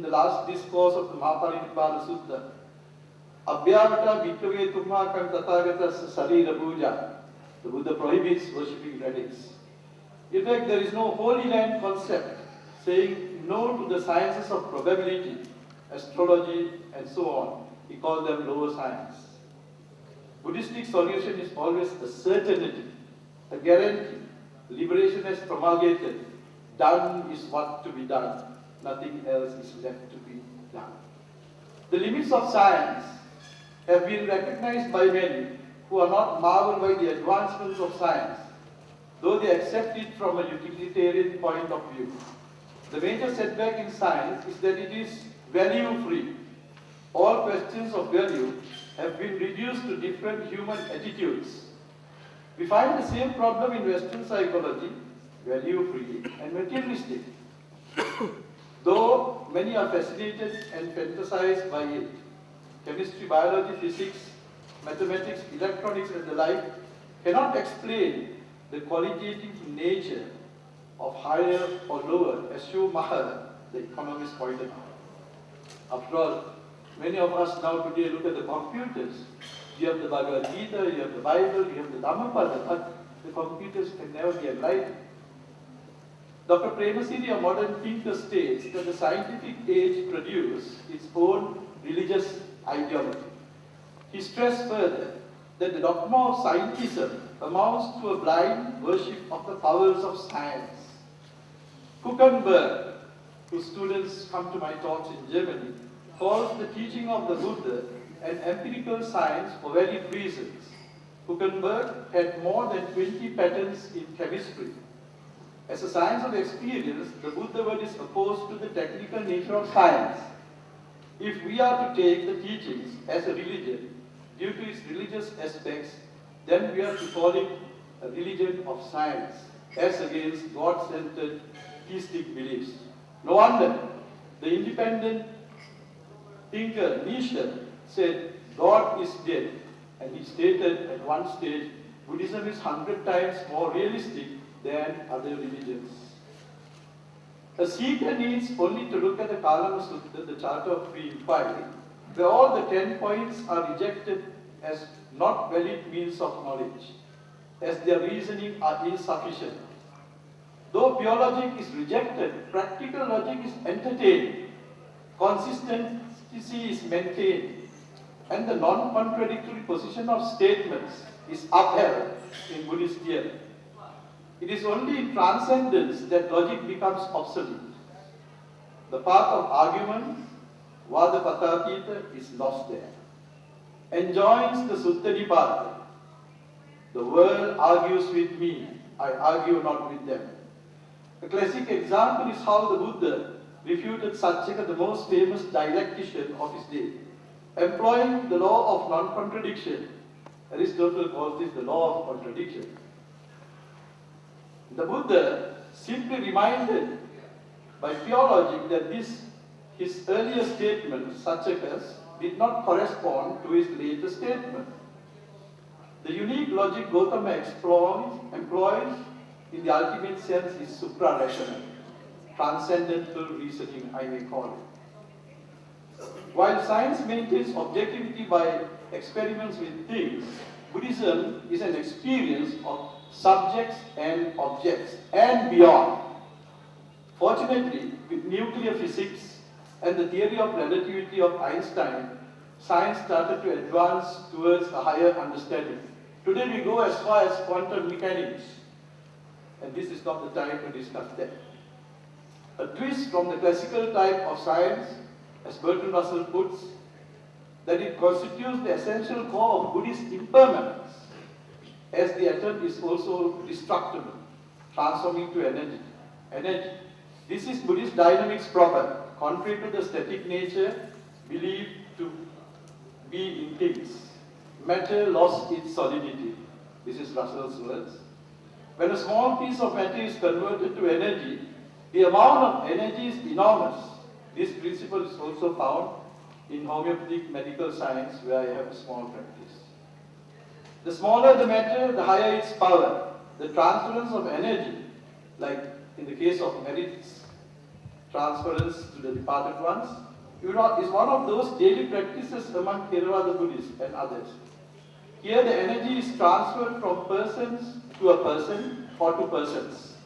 in the last discourse of the Mahaparinibbana Sutta, Abhyavata Bhikkhave Tummakam Tathagata Sarira Puja. The Buddha prohibits worshipping relics. In fact, there is no Holy Land concept saying no to the sciences of probability, astrology, and so on. He called them lower science. Buddhistic solution is always a certainty, a guarantee. Liberation is promulgated. Done is what to be done. Nothing else is left to be done. The limits of science have been recognized by many who are not marveled by the advancements of science, though they accept it from a utilitarian point of view. The major setback in science is that it is value-free. All questions of value have been reduced to different human attitudes. We find the same problem in Western psychology, value-free and materialistic. Though many are fascinated and fantasized by it, chemistry, biology, physics, mathematics, electronics and the like cannot explain the qualitative nature of higher or lower, as Shu Mahar, the economist, pointed out. After all, many of us now today look at the computers. You have the Bhagavad Gita, you have the Bible, you have the Dhammapada, but the computers can never be enlightened. Dr. Premasiri, a modern thinker, states that the scientific age produced its own religious ideology. He stressed further that the dogma of scientism amounts to a blind worship of the powers of science. Kuchenberg, whose students come to my talks in Germany, calls the teaching of the Buddha an empirical science for valid reasons. Kuchenberg had more than 20 patents in chemistry. As a science of experience, the Buddha word is opposed to the technical nature of science. If we are to take the teachings as a religion, due to its religious aspects, then we are to call it a religion of science, as against God-centered theistic beliefs. No wonder the independent thinker Nietzsche said, God is dead, and he stated at one stage, Buddhism is 100 times more realistic than other religions. A seeker needs only to look at the Kalama Sutta, the Charter of Free Inquiry, where all the 10 points are rejected as not valid means of knowledge, as their reasoning are insufficient. Though pure logic is rejected, practical logic is entertained, consistency is maintained, and the non-contradictory position of statements is upheld in Buddhist theory. It is only in transcendence that logic becomes obsolete. The path of argument, Vadapatatita, is lost there. Enjoins the Sutta Nipata. The world argues with me, I argue not with them. A classic example is how the Buddha refuted Satyaka, the most famous dialectician of his day. Employing the law of non-contradiction, Aristotle calls this the law of contradiction. The Buddha simply reminded by pure logic that his earlier statement, Satyaka's, did not correspond to his later statement. The unique logic Gautama employs in the ultimate sense is supra-rational, transcendental reasoning, I may call it. While science maintains objectivity by experiments with things, Buddhism is an experience of subjects and objects and beyond. Fortunately, with nuclear physics and the theory of relativity of Einstein, science started to advance towards a higher understanding. Today we go as far as quantum mechanics, and this is not the time to discuss that. A twist from the classical type of science, as Bertrand Russell puts, that it constitutes the essential core of Buddhist impermanence, as the atom is also destructible, transforming to energy. This is Buddhist dynamics proper, contrary to the static nature believed to be in things. Matter lost its solidity. This is Russell's words. When a small piece of matter is converted to energy, the amount of energy is enormous. This principle is also found in homeopathic medical science, where I have a small practice. The smaller the matter, the higher its power. The transference of energy, like in the case of merits, transference to the departed ones, is one of those daily practices among Theravada Buddhists and others. Here the energy is transferred from persons to a person or to persons.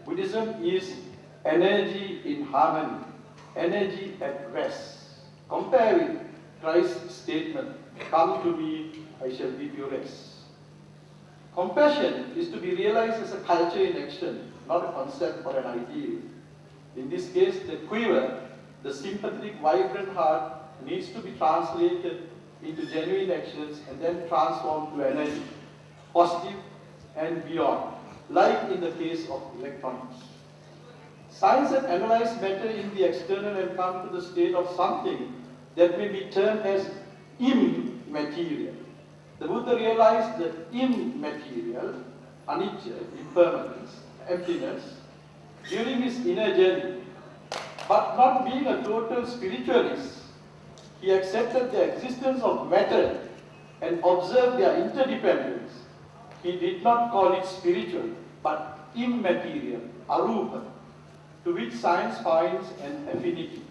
Buddhism is energy in harmony, energy at rest. Compare with Christ's statement, "Come to me, I shall give you rest." Compassion is to be realized as a culture in action, not a concept or an ideal. In this case, the quiver, the sympathetic, vibrant heart, needs to be translated into genuine actions and then transformed to energy, positive and beyond, like in the case of electronics. Science has analyzed matter in the external and come to the state of something that may be termed as immaterial. The Buddha realized that immaterial, anicca, impermanence, emptiness, during his inner journey. But not being a total spiritualist, he accepted the existence of matter and observed their interdependence. He did not call it spiritual, but immaterial, arupa, to which science finds an affinity.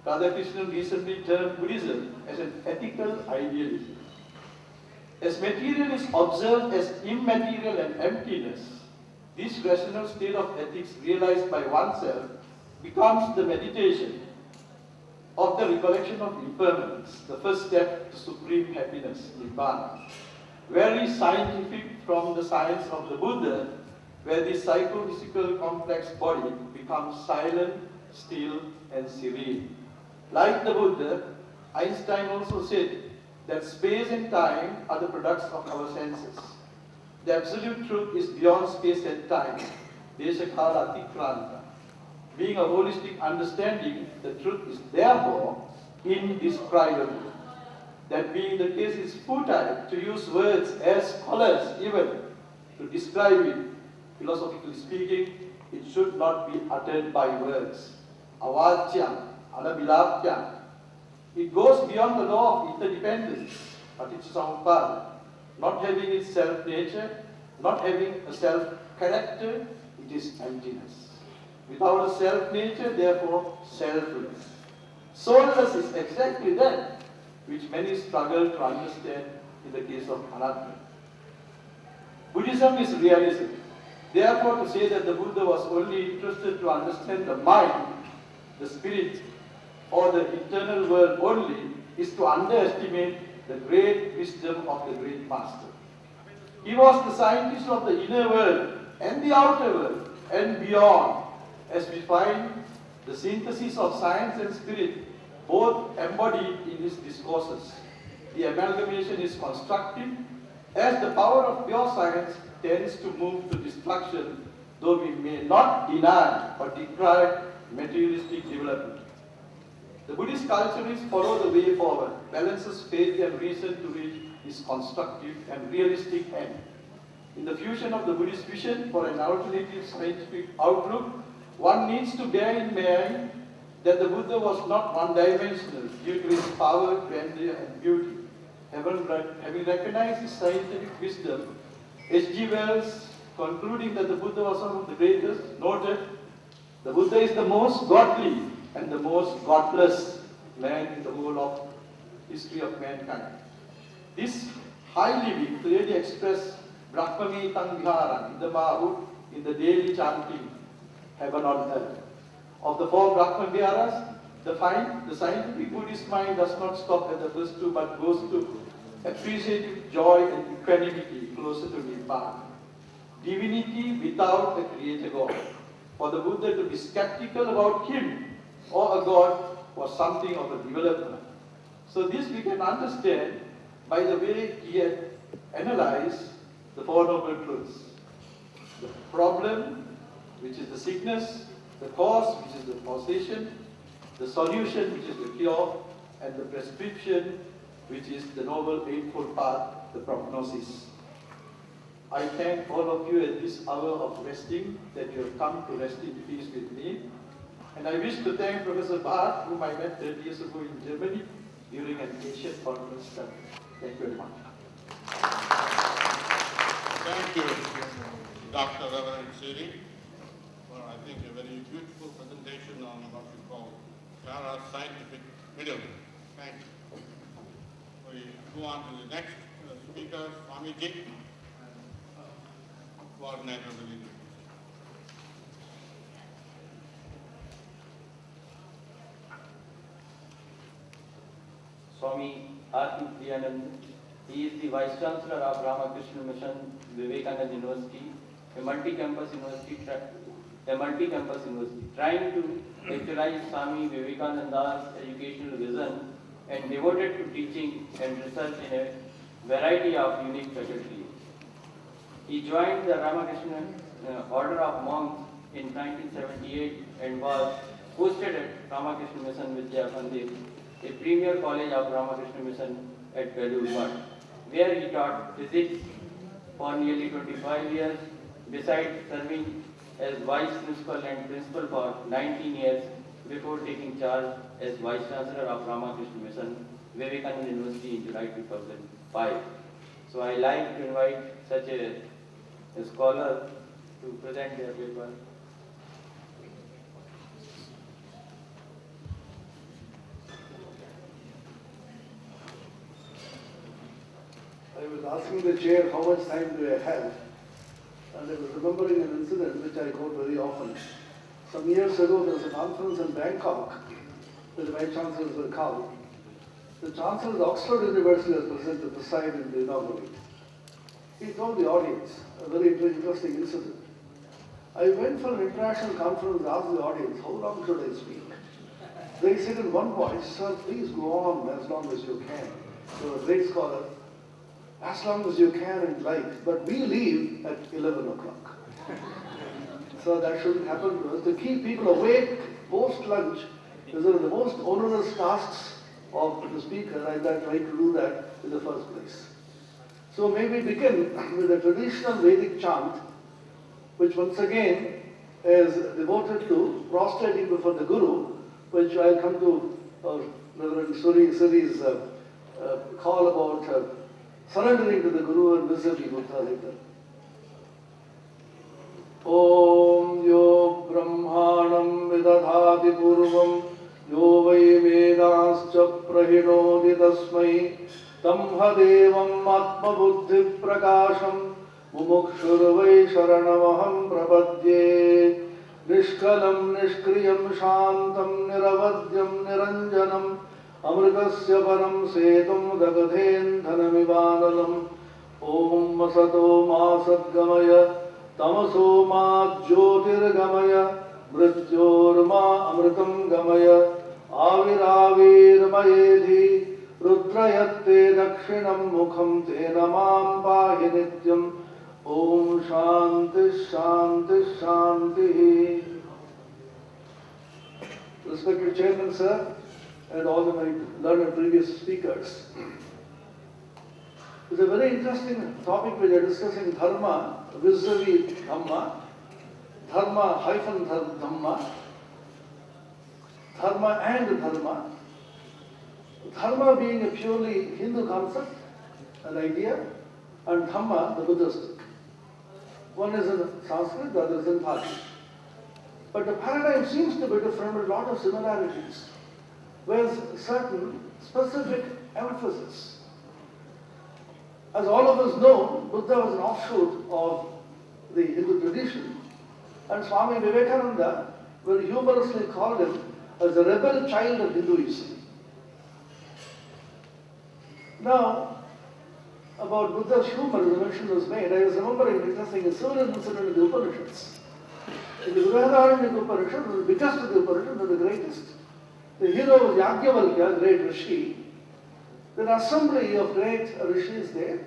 Radhakrishnan recently termed Buddhism as an ethical idealism. As material is observed as immaterial and emptiness, this rational state of ethics realized by oneself becomes the meditation of the recollection of impermanence, the first step to supreme happiness, Nibbana. Very scientific from the science of the Buddha, where the psychophysical complex body becomes silent, still, and serene. Like the Buddha, Einstein also said that space and time are the products of our senses. The absolute truth is beyond space and time, Deshakala Atikranta. Being a holistic understanding, the truth is therefore indescribable. That being the case, is futile to use words as scholars even to describe it. Philosophically speaking, it should not be uttered by words. Avachyam, anabilapyam. It goes beyond the law of interdependence, paticcasamuppada, not having its self-nature, not having a self-character, it is emptiness. Without a self-nature, therefore, selfless. Soulless is exactly that which many struggle to understand in the case of anatta. Buddhism is realism. Therefore, to say that the Buddha was only interested to understand the mind, the spirit, or the internal world only, is to underestimate the great wisdom of the great master. He was the scientist of the inner world and the outer world and beyond, as we find the synthesis of science and spirit both embodied in his discourses. The amalgamation is constructive, as the power of pure science tends to move to destruction, though we may not deny or decry materialistic development. The Buddhist culture is follow the way forward, balances faith and reason to reach its constructive and realistic end. In the fusion of the Buddhist vision for an alternative scientific outlook, one needs to bear in mind that the Buddha was not one-dimensional due to his power, grandeur, and beauty. Having recognized his scientific wisdom, H.G. Wells, concluding that the Buddha was one of the greatest, noted, the Buddha is the most godly and the most godless man in the whole of history of mankind. This high living clearly expressed Brahmametang Viharam in the Mahu, in the daily chanting, heaven on earth. Of the four Brahma Viharas, the scientific Buddhist mind does not stop at the first two, but goes to appreciative joy and equanimity closer to Nibbana. Divinity without a creator God. For the Buddha to be skeptical about him or a God was something of a developer. So this we can understand by the way he had analyzed the Four Noble Truths. The problem, which is the sickness, the cause, which is the causation, the solution, which is the cure, and the prescription, which is the Noble Eightfold Path, the prognosis. I thank all of you at this hour of resting, that you have come to rest in peace with me. And I wish to thank Professor Barth, whom I met 30 years ago in Germany during an Asian conference study. Thank you very much. Thank you, Dr. Reverend Siri, for, I think, a very beautiful presentation on what we call para-scientific medium. Thank you. We go on to the next speaker, Swamiji, coordinator of the meeting. Swami R. Priyanand. He is the Vice Chancellor of Ramakrishna Mission, Vivekananda University, a multi-campus university, trying to actualize Swami Vivekananda's educational vision and devoted to teaching and research in a variety of unique faculties. He joined the Ramakrishna Order of Monks in 1978 and was posted at Ramakrishna Mission Vidya Mandir, a premier college of Ramakrishna Mission at Belur, where he taught physics for nearly 25 years, besides serving as vice principal and principal for 19 years before taking charge as Vice Chancellor of Ramakrishna Mission, Vivekananda University in July 2005. So I like to invite such a scholar to present their paper. I was asking the chair how much time do I have, and I was remembering an incident which I quote very often. Some years ago, there was a conference in Bangkok where the Vice Chancellors were called. The Chancellor of Oxford University was present to preside in the inaugural. He told the audience a very interesting incident. I went for an international conference and asked the audience, how long should I speak? They said in one voice, sir, please go on as long as you can. You're a great scholar. As long as you can and like, but we leave at 11 o'clock. So that shouldn't happen to us. To keep people awake post-lunch is one of the most onerous tasks of the speaker, and I try to do that in the first place. So may we begin with a traditional Vedic chant, which once again is devoted to prostrating before the Guru, which I'll come to Reverend Suri's call about surrendering to the Guru and vis-a-vis Buddha later. Om yo brahmanam vidadhati purvam yo vai vedascha prahinodi tasmai tamha devam atma buddhi prakasham mumukshurvai sharanamaham prapadye nishkalam nishkriyam shantam niravadyam niranjanam amritasya param setum dagadhendhanamivanam om masato ma sadgamaya tamaso ma jyotirgamaya mrityorma amritam gamaya aviravirmayedhi rudrayatte dakshinam mukham tena mam pahi nityam om shanti shanti shanti. Respected Chairman, sir, and all of my learned previous speakers. It's a very interesting topic we are discussing, dharma vis-a-vis dhamma, dharma hyphen dhamma, dharma and dharma, dharma being a purely Hindu concept, an idea, and dhamma the Buddhistic. One is in Sanskrit, the other is in Pali. But the paradigm seems to be different with a lot of similarities. With certain specific emphasis. As all of us know, Buddha was an offshoot of the Hindu tradition, and Swami Vivekananda very humorously called him as a rebel child of Hinduism. Now, about Buddha's humor, the mention was made. I was remembering discussing a similar incident in the Upanishads. In the Brihadaranyaka Upanishad, the biggest of the Upanishad, the greatest. The hero was Yajnavalkya, great rishi. An assembly of great rishis there,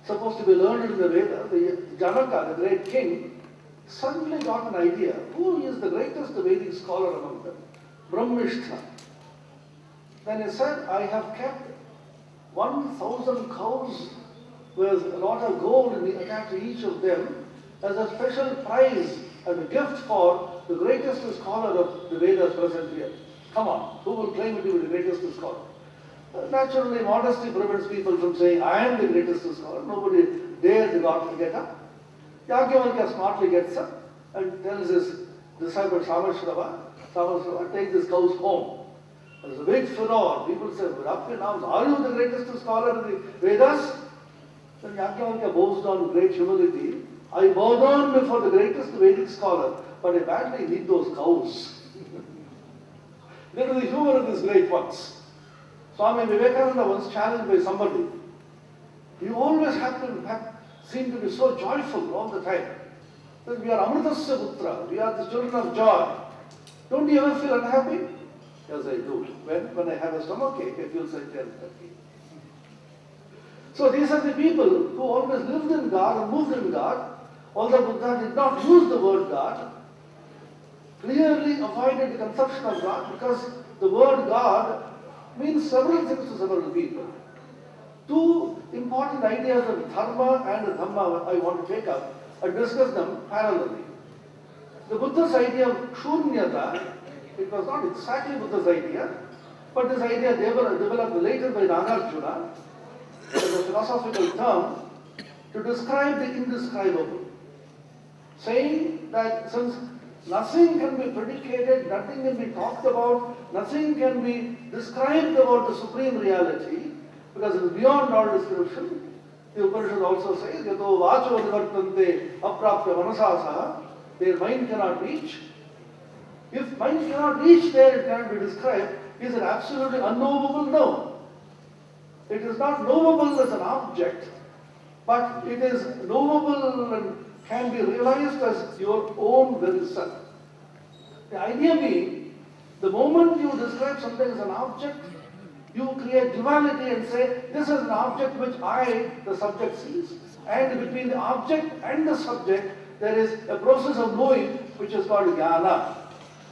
supposed to be learned in the Veda. The Janaka, the great king, suddenly got an idea. Who is the greatest Vedic scholar among them? Brahmishta. Then he said, I have kept 1,000 cows with a lot of gold attached to each of them as a special prize and a gift for the greatest scholar of the Vedas present here. Come on, who will claim to be the greatest scholar? Naturally, modesty prevents people from saying, I am the greatest scholar. Nobody dares to get up. Yajnavalkya smartly gets up and tells his disciple Samashrava, take these cows home. There's a big furor. People say, up till now, are you the greatest scholar in the Vedas? Then Yagyavakya boasts on great humility. I bow down before the greatest Vedic scholar, but I badly need those cows. Look at the humor of these great ones. Swami Vivekananda was challenged by somebody. You always seem to be so joyful all the time. That we are Amritasya Putra, we are the children of joy. Don't you ever feel unhappy? Yes, I do. When I have a stomachache, I feel such unhappy. So these are the people who always lived in God and moved in God, although Buddha did not use the word God, clearly avoided the conception of God because the word God means several things to several people. Two important ideas of dharma and dhamma I want to take up and discuss them parallelly. The Buddha's idea of shunyata, it was not exactly Buddha's idea, but this idea developed later by Nagarjuna as a philosophical term to describe the indescribable, saying that since nothing can be predicated, nothing can be talked about, nothing can be described about the supreme reality, because it is beyond all description. The Upanishad also says, Yato vacho nivartante aprapya manasasaha, their mind cannot reach. If mind cannot reach there, it cannot be described. Is it absolutely unknowable? No. It is not knowable as an object, but it is knowable and can be realized as your own very self. The idea being, the moment you describe something as an object, you create duality and say, this is an object which I, the subject, sees. And between the object and the subject, there is a process of knowing which is called jnana.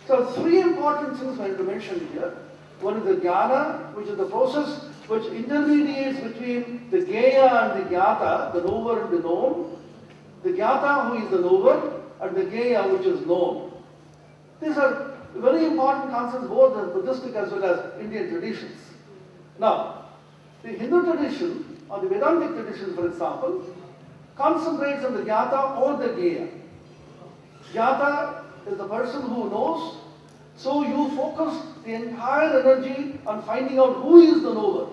So three important things I want to mention here. One is the jnana, which is the process which intermediates between the gaya and the jnata, the knower and the known. The jnata, who is the knower, and the gaya, which is known. These are very important concepts, both in Buddhistic as well as Indian traditions. Now, the Hindu tradition, or the Vedantic tradition, for example, concentrates on the jnata or the gaya. Jnata is the person who knows, so you focus the entire energy on finding out who is the knower,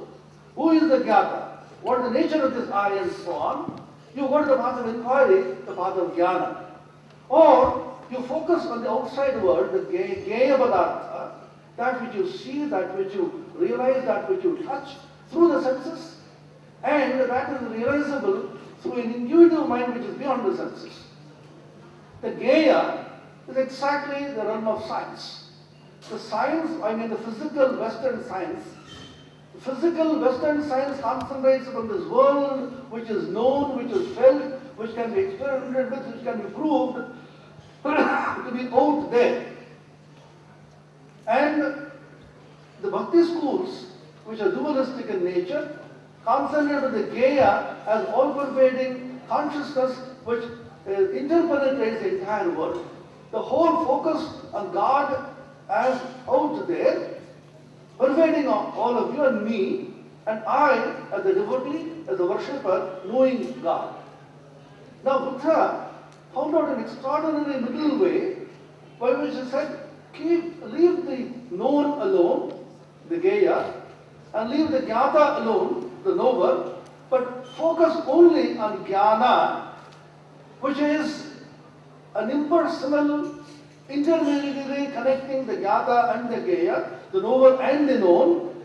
who is the jnata, what is the nature of this I, and so on. You go to the path of inquiry, the path of jnana. Or you focus on the outside world, the gaya padartha, that which you see, that which you realize, that which you touch through the senses, and that is realizable through an intuitive mind which is beyond the senses. The gaya is exactly the realm of science. The science, I mean the physical Western science, the physical Western science concentrates upon this world which is known, which is felt, which can be experimented with, which can be proved to be out there. And the Bhakti schools, which are dualistic in nature, concentrate on the gaya as all-pervading consciousness which interpenetrates the entire world. The whole focus on God as out there, pervading all of you and me, and I as the devotee, as a worshipper, knowing God. Now Buddha found out an extraordinary middle way by which he said, leave the known alone, the gaya, and leave the jnata alone, the knower, but focus only on jnana, which is an impersonal intermediary connecting the jnata and the gaya, the knower and the known.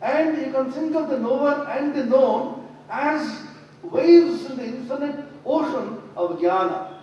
And you can think of the knower and the known as waves in the infinite ocean of jnana.